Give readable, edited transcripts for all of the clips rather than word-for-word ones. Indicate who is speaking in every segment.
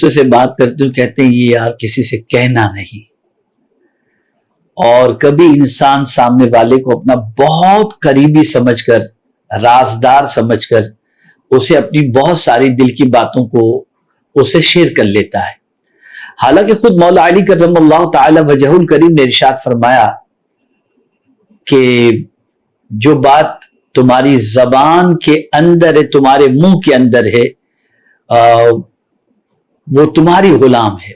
Speaker 1: سے بات کرتے ہوں کہتے ہیں یہ یار کسی سے کہنا نہیں، اور کبھی انسان سامنے والے کو اپنا بہت قریبی سمجھ کر، رازدار سمجھ کر اسے اپنی بہت ساری دل کی باتوں کو اسے شیئر کر لیتا ہے۔ حالانکہ خود مولا علی کرم اللہ تعالی وجہ الکریم نے ارشاد فرمایا کہ جو بات تمہاری زبان کے اندر ہے، تمہارے منہ کے اندر ہے، وہ تمہاری غلام ہے،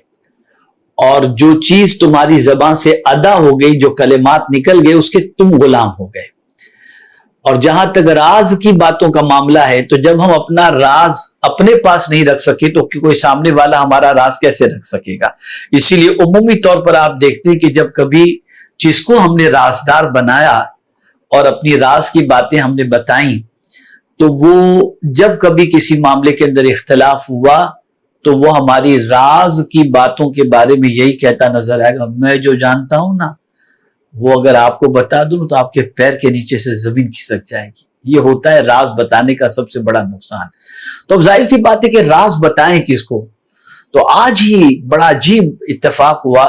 Speaker 1: اور جو چیز تمہاری زبان سے ادا ہو گئی، جو کلمات نکل گئے، اس کے تم غلام ہو گئے۔ اور جہاں تک راز کی باتوں کا معاملہ ہے، تو جب ہم اپنا راز اپنے پاس نہیں رکھ سکے تو کوئی سامنے والا ہمارا راز کیسے رکھ سکے گا؟ اسی لیے عمومی طور پر آپ دیکھتے ہیں کہ جب کبھی جس کو ہم نے رازدار بنایا اور اپنی راز کی باتیں ہم نے بتائیں، تو وہ جب کبھی کسی معاملے کے اندر اختلاف ہوا تو وہ ہماری راز کی باتوں کے بارے میں یہی کہتا نظر آئے گا، میں جو جانتا ہوں نا وہ اگر آپ کو بتا دوں تو آپ کے پیر کے نیچے سے زمین کھسک جائے گی۔ یہ ہوتا ہے راز بتانے کا سب سے بڑا نقصان۔ تو اب ظاہر سی بات ہے کہ راز بتائیں کس کو؟ تو آج ہی بڑا عجیب اتفاق ہوا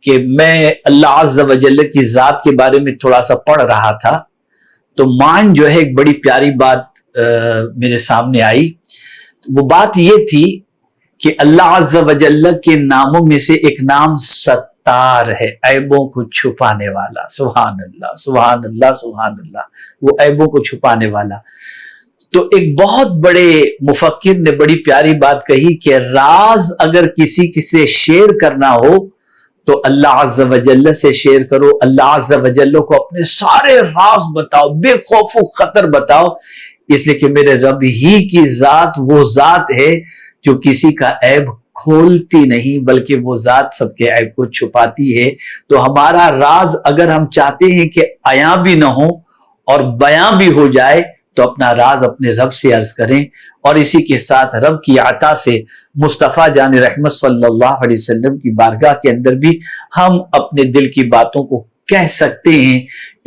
Speaker 1: کہ میں اللہ عز و جل کی ذات کے بارے میں تھوڑا سا پڑھ رہا تھا، تو مان جو ہے ایک بڑی پیاری بات میرے سامنے آئی۔ وہ بات یہ تھی کہ اللہ عز و جل کے ناموں میں سے ایک نام ستار ہے، عیبوں کو چھپانے والا۔ سبحان اللہ سبحان اللہ سبحان اللہ، وہ عیبوں کو چھپانے والا۔ تو ایک بہت بڑے مفکر نے بڑی پیاری بات کہی کہ راز اگر کسی سے شیئر کرنا ہو تو اللہ عز و جل سے شیئر کرو، اللہ عز و جل کو اپنے سارے راز بتاؤ، بے خوف و خطر بتاؤ، اس لیے کہ میرے رب ہی کی ذات وہ ذات ہے جو کسی کا عیب کھولتی نہیں، بلکہ وہ ذات سب کے عیب کو چھپاتی ہے۔ تو ہمارا راز اگر ہم چاہتے ہیں کہ عیاں بھی نہ ہو اور بیاں بھی ہو جائے تو اپنا راز اپنے رب سے عرض کریں، اور اسی کے ساتھ رب کی عطا سے مصطفیٰ جان رحمت صلی اللہ علیہ وسلم کی بارگاہ کے اندر بھی ہم اپنے دل کی باتوں کو کہہ سکتے ہیں،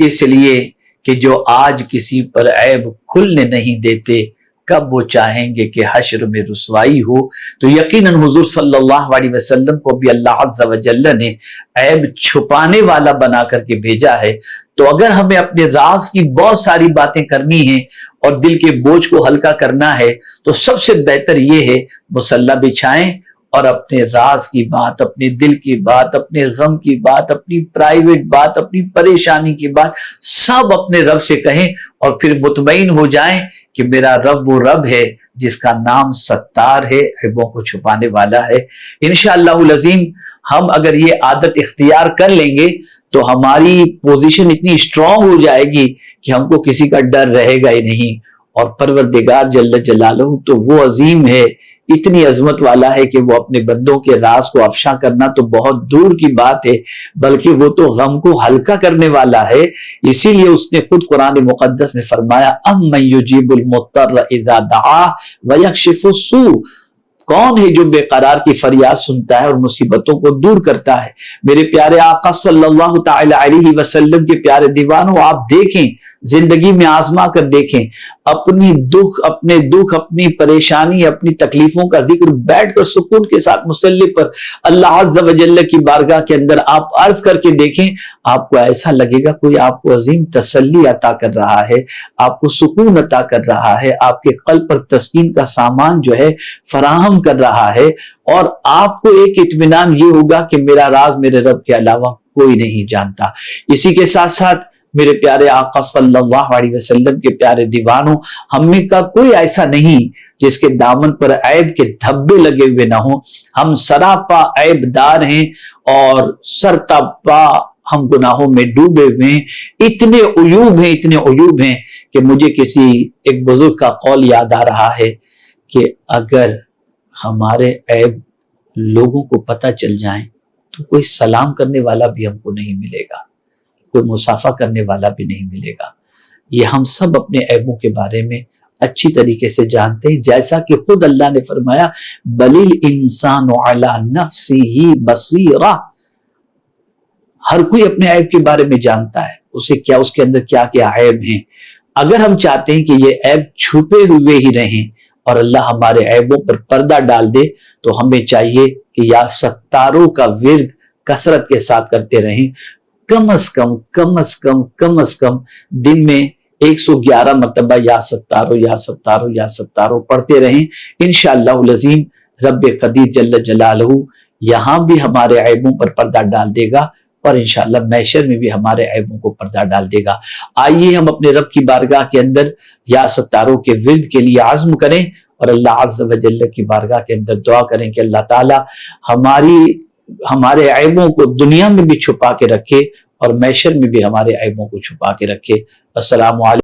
Speaker 1: اس لیے کہ جو آج کسی پر عیب کھلنے نہیں دیتے، کب وہ چاہیں گے کہ حشر میں رسوائی ہو؟ تو یقیناً حضور صلی اللہ علیہ وسلم کو بھی اللہ عز و جل نے عیب چھپانے والا بنا کر کے بھیجا ہے۔ تو اگر ہمیں اپنے راز کی بہت ساری باتیں کرنی ہیں اور دل کے بوجھ کو ہلکا کرنا ہے تو سب سے بہتر یہ ہے مصلی بچھائیں اور اپنے راز کی بات، اپنے دل کی بات، اپنے غم کی بات، اپنی پرائیویٹ بات، اپنی پریشانی کی بات سب اپنے رب سے کہیں، اور پھر مطمئن ہو جائیں کہ میرا رب وہ رب ہے جس کا نام ستار ہے، عیبوں کو چھپانے والا ہے۔ انشاءاللہ العظیم ہم اگر یہ عادت اختیار کر لیں گے تو ہماری پوزیشن اتنی اسٹرانگ ہو جائے گی کہ ہم کو کسی کا ڈر رہے گا ہی نہیں، اور پروردگار جل جلالہ تو وہ عظیم ہے، اتنی عظمت والا ہے کہ وہ اپنے بندوں کے راز کو افشا کرنا تو بہت دور کی بات ہے، بلکہ وہ تو غم کو ہلکا کرنے والا ہے۔ اسی لیے اس نے خود قرآن مقدس میں فرمایا اَمَّن يُجِيبُ الْمُضْطَرَّ إِذَا دَعَاهُ وَيَكْشِفُ السُّوءَ، کون ہے جو بے قرار کی فریاد سنتا ہے اور مصیبتوں کو دور کرتا ہے؟ میرے پیارے آقا صلی اللہ تعالی علیہ وسلم کے پیارے دیوانوں، آپ دیکھیں، زندگی میں آزما کر دیکھیں، اپنے دکھ، اپنی پریشانی، اپنی تکلیفوں کا ذکر بیٹھ کر سکون کے ساتھ مصلی پر اللہ عز و جل کی بارگاہ کے اندر آپ عرض کر کے دیکھیں، آپ کو ایسا لگے گا کوئی آپ کو عظیم تسلی عطا کر رہا ہے، آپ کو سکون عطا کر رہا ہے، آپ کے قلب پر تسکین کا سامان جو ہے فراہم کر رہا ہے، اور آپ کو ایک اطمینان یہ ہوگا کہ میرا راز میرے رب کے علاوہ کوئی نہیں جانتا۔ اسی کے ساتھ ساتھ میرے پیارے آقا صلی اللہ علیہ وسلم کے پیارے دیوانوں، ہم میں کا کوئی ایسا نہیں جس کے دامن پر عیب کے دھبے لگے ہوئے نہ ہوں۔ ہم سراپا عیب دار ہیں اور سرتاپا ہم گناہوں میں ڈوبے ہوئے ہیں، اتنے عیوب ہیں کہ مجھے کسی ایک بزرگ کا قول یاد آ رہا ہے کہ اگر ہمارے عیب لوگوں کو پتہ چل جائیں تو کوئی سلام کرنے والا بھی ہم کو نہیں ملے گا، کوئی مصافحہ کرنے والا بھی نہیں ملے گا۔ یہ ہم سب اپنے عیبوں کے بارے میں اچھی طریقے سے جانتے ہیں، جیسا کہ خود اللہ نے فرمایا بَلِ الْإِنسَانُ عَلَى نَفْسِهِ بَصِيرًا، ہر کوئی اپنے عیب کے بارے میں جانتا ہے، اس کے اندر کیا کیا عیب ہیں۔ اگر ہم چاہتے ہیں کہ یہ عیب چھپے ہوئے ہی رہیں اور اللہ ہمارے عیبوں پر پردہ ڈال دے، تو ہمیں چاہیے کہ یا ستاروں کا ورد کثرت کے ساتھ کرتے رہیں، کم از کم دن میں 111 مرتبہ یا ستارو یا ستارو یا ستارو پڑھتے رہیں۔ انشاءاللہ العظیم رب قدیر جل جلالہ یہاں بھی ہمارے عیبوں پر پردہ ڈال دے گا، اور انشاءاللہ محشر میں بھی ہمارے عیبوں کو پردہ ڈال دے گا۔ آئیے ہم اپنے رب کی بارگاہ کے اندر یا ستاروں کے ورد کے لیے عزم کریں، اور اللہ عز و جل کی بارگاہ کے اندر دعا کریں کہ اللہ تعالی ہمارے عیبوں کو دنیا میں بھی چھپا کے رکھے، اور محشر میں بھی ہمارے عیبوں کو چھپا کے رکھے۔ السلام علیکم۔